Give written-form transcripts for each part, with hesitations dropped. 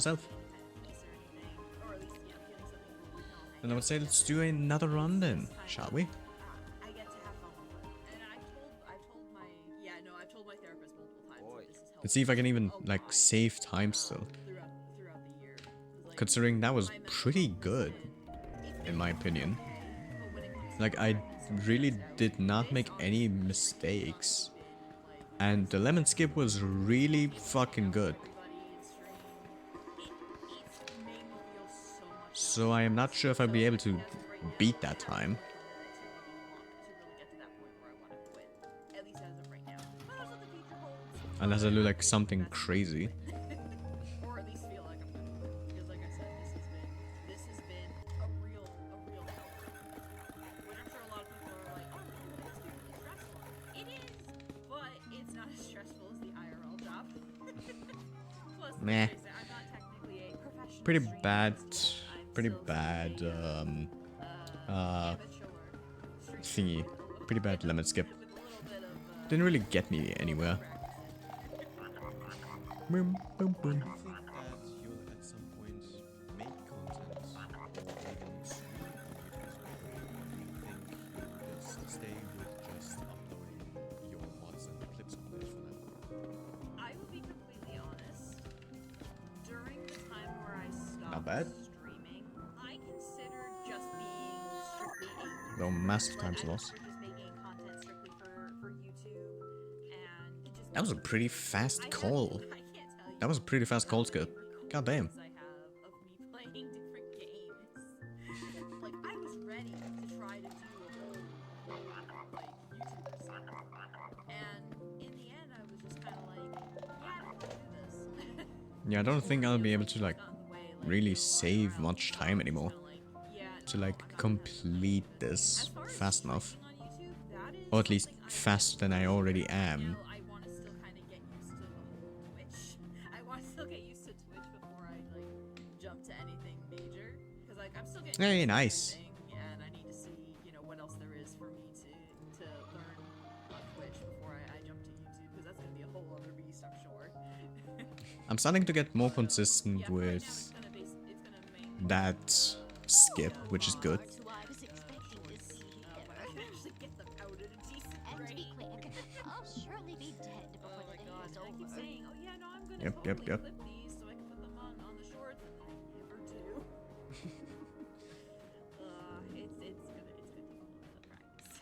myself. And I would say let's do another run then, shall we? I get to have fun with it. And I've told my therapist multiple times that this is helpful. Let's see if I can even like save time still. Throughout the year. Like, Considering that was pretty good, in my opinion. Like, I really did not make any mistakes. And the lemon skip was really fucking good. So I am not sure if I'll be able to beat that time. Unless I do like something crazy. Or at least feel like I'm gonna. Because like I said, this has been a real help. Which I'm sure a lot of people are like, oh no, but it's really stressful. It is, but it's not as stressful as the IRL job. Plus, Meh. I'm not technically a professional Pretty streamer. bad, thingy. Pretty bad lemon skip. Didn't really get me anywhere. Boom, boom, boom. Do you think that you'll at some point make content or even stream videos, or do you think you'll just stay with just uploading your mods and clips on it for now? I will be completely honest. During the time where I stopped Not bad. streaming, I considered just being strictly a Though massive time loss. just making content strictly for YouTube, and it just That was a pretty fast call. I can't tell you. That was a pretty fast call skip. God damn. I have of me playing different games. Like I was ready to try to do a whole like YouTuber setup, and in the end, I was just kind of like, yeah, I don't want to do this. Yeah, I don't think I'll be able to like really save much time anymore to like complete this fast enough. Or at least faster than I already am. I want to still kind of get used to the whole Twitch. I want to still get used to Twitch before I like jump to anything major, because like I'm still getting Hey, used to nice. everything, and I need to see what else there is for me to learn on Twitch before I jump to YouTube, because that's gonna be a whole other beast, I'm sure. I'm starting to get more consistent Yeah, right now with it's gonna make that skip, which is good. So I was expecting to see him. but I can actually get them out at a decent And to be rate. quick, I'll surely be dead before Oh the my day god, is I keep over. saying, oh yeah, no, I'm gonna Yep, yep, totally yep. clip these so I can put them on the shorts, and I never do. It's good to practice.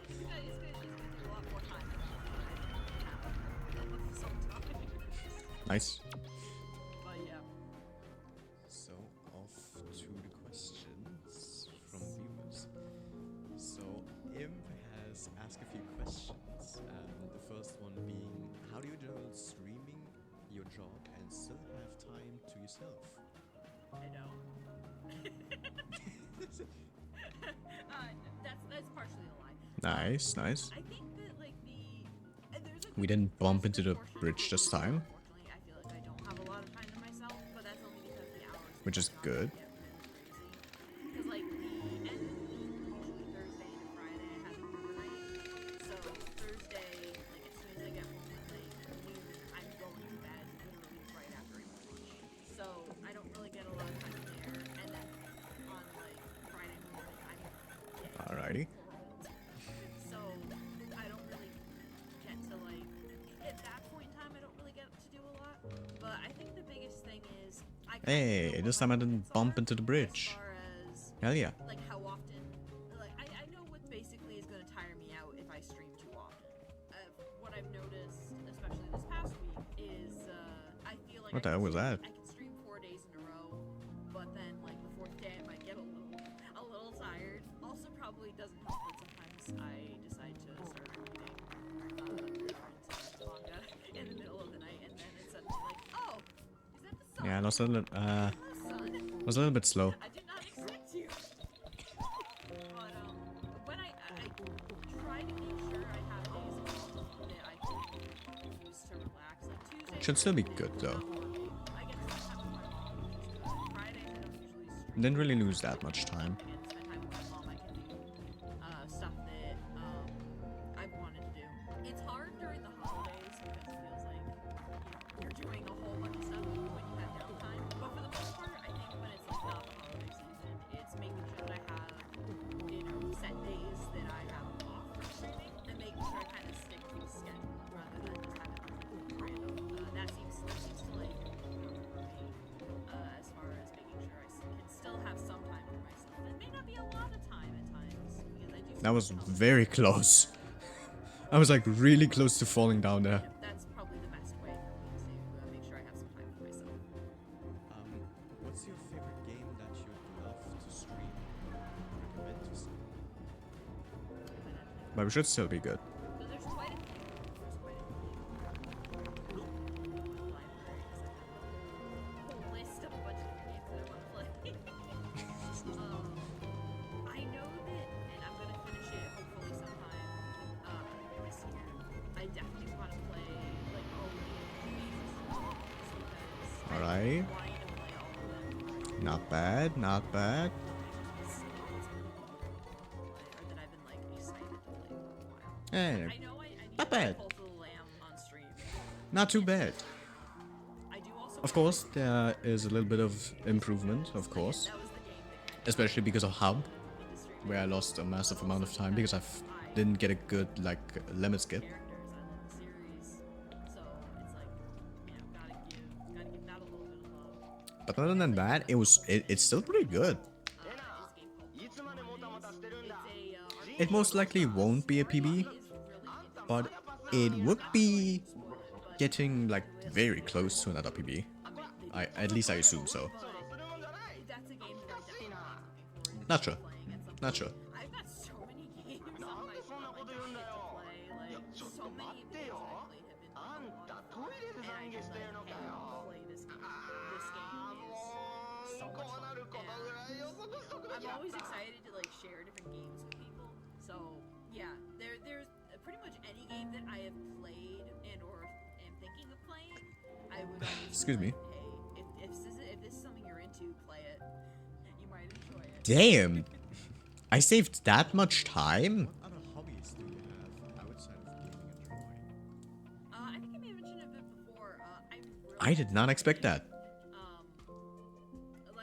It's gonna take a lot more time than I have sometimes. Nice. But yeah. So, off to the questions from viewers. So, Im has asked a few questions. The first one being, how do you juggle streaming, your job, and still have time to yourself? I don't. That's partially a lie. Nice, nice. I think that like there's We didn't bump into the bridge this time, Unfortunately, I feel like I don't have a lot of time to myself, but that's only because the hours. which is good. Because like the end of the week, usually Thursday to Friday, I have an overnight. So Thursday, like as soon as I get home at like noon, I'm going to bed literally right after I eat lunch. So I don't really get a lot of time there. And then on like Friday morning, I'm getting Alrighty. so I don't really get to like at that point in time I don't really get to do a lot. But I think the biggest thing is I kinda Hey, know this what time I my didn't limits bump are into the bridge. As far as Hell yeah. like how often, like I know what basically is gonna tire me out if I stream too often. What I've noticed, especially this past week, is I feel like What the hell was that? I can stream 4 days in a row, but then like the fourth day I might get a little tired. Also, probably doesn't help that sometimes I decide to start reading different manga in the middle of the night, and then it's suddenly like, oh, is that the sun? Yeah, I was a little, Hello, sun. was a little bit slow. I did not expect you. But when I try to make sure I have days off that I can use to relax. Like Tuesday. Should still be good though. I get to spend time with my mom, which is good. Fridays I don't usually stream. Didn't really lose that much time. I get to spend time with my mom. I can do stuff that I've wanted to do. It's hard during the holidays because it feels like you're doing a whole bunch of stuff. That was very close. I was like really close to falling down there. That's probably the best way for me to make sure I have some time for myself. What's your favorite game that you'd love to stream? Recommend to stream? But we should still be good. So there's quite a few. There's quite a few. Library, 'cause I have a whole list of a bunch of different games that I want to play. I know that, and I'm gonna finish it hopefully sometime this year. I definitely want to play like all of the games because Alright. I'm wanting to play all of them. Not bad, not bad. Or that I've been like excited to play for a while. Eh, I know I need not to play bad. Cult of the Lamb on stream. Not too bad. I do also. Of course, there is a little bit of improvement, of course. That was the game that kind Especially because of Hub, of industry where I lost a massive amount of time because I didn't get a good, like, lemon skip. characters. I love the series, so it's like, you know, gotta give that a little bit of love. But other than that, it's still pretty good. It's a game called It most likely won't be a PB, but it would be getting like very close to another PB. At least I assume so. that's a game that I definitely looking forward to Not sure. playing at some Not sure. I've got so many games on my phone I don't get to play. Like, so many of the games I played have been a lot of fun. And I just like, hey, play this game. This game is so much fun. And I'm always excited to like share different games with people. So yeah, there's pretty much any game that I have played and or am thinking of playing, I would always be Excuse me. like, hey, if this is something you're into, play it. You might enjoy it. Damn. I saved that much time? What other hobbies do you have outside of gaming and drawing? I think I may have mentioned it a bit before. I did not expect that.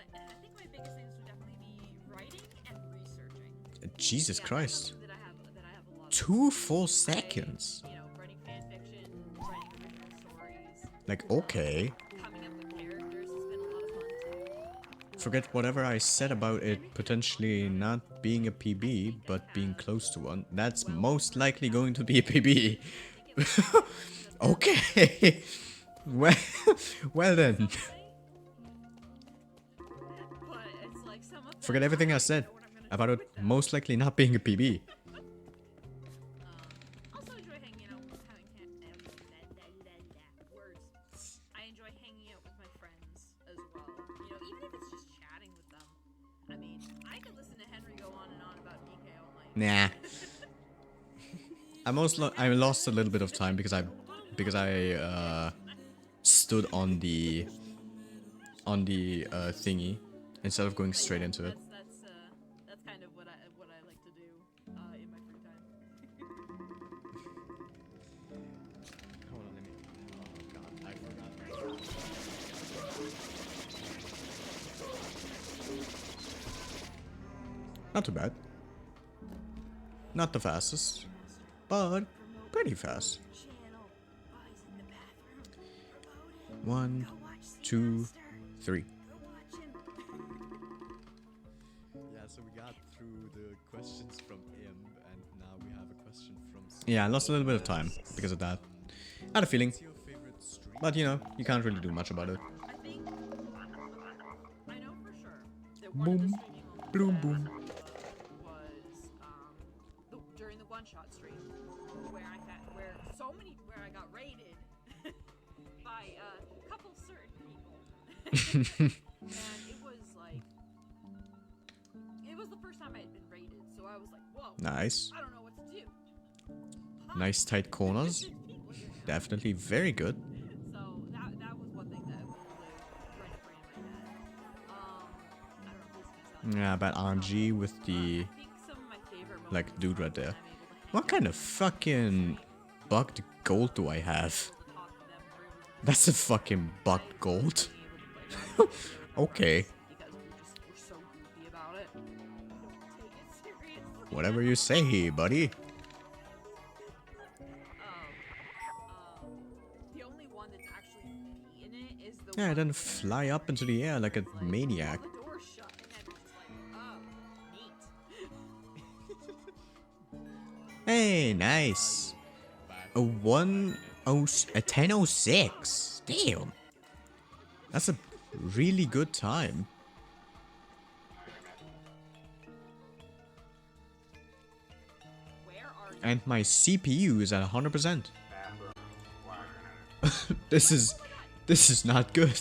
I think my biggest things would definitely be writing and researching. Jesus Yeah, Christ. that's something that I have a lot of. 2 full seconds. You know, writing fan fiction, writing original stories, Like, okay. coming up with characters has been a lot of fun too. Forget whatever I said about it potentially not being a PB, but being close to one. That's most likely going to be a PB. Okay. Well, well then. But it's like some of Forget everything I said about it most likely not being a PB. Also enjoy hanging out with words. I enjoy hanging out with my friends as well. You know, even if it's just chatting with them. I mean, I could listen to Henry go on and on about DK all night. Nah. I lost a little bit of time because I stood on the thingy instead of going straight into it. That's kind of what I like to do in my free time. Hold on, let me. Oh god, I forgot. Not too bad. Not the fastest, but pretty fast. Channel. Boys in the bathroom. 1, 2, 3. Go watch him. Yeah, so we got through the questions from Imp, and now we have a question from. Yeah, I lost a little bit of time because of that. I had a feeling, What's your favorite stream? but you know, you can't really do much about it. I think I know for sure that Boom. one of the streaming moments Boom, that, boom. was during the one-shot stream where I got raided by a couple certain people, and it was the first time I had been raided, so I was like, whoa, Nice. I don't know what to do. Nice tight corners. There's people here now. Definitely very good. So that was one thing that lived rent free in my head. I don't know if this is Yeah, but RNG with the I think some of my favorite like moments dude right are when there. I'm able to hang What kind of fucking bugged gold do I have? out, talk to them, we're able to That's a fucking bugged gold. being able to play Okay, because we're so goofy about it. We don't take it seriously. whatever you say, buddy. The only one that's actually in it is the Yeah, one then where fly up into the air like a it's like, maniac. oh, the door's shut, and then it's just like, oh, neat. Hey, nice. A 10:06. Damn. That's a really good time. Where are you? And my CPU is at 100%. This is not good.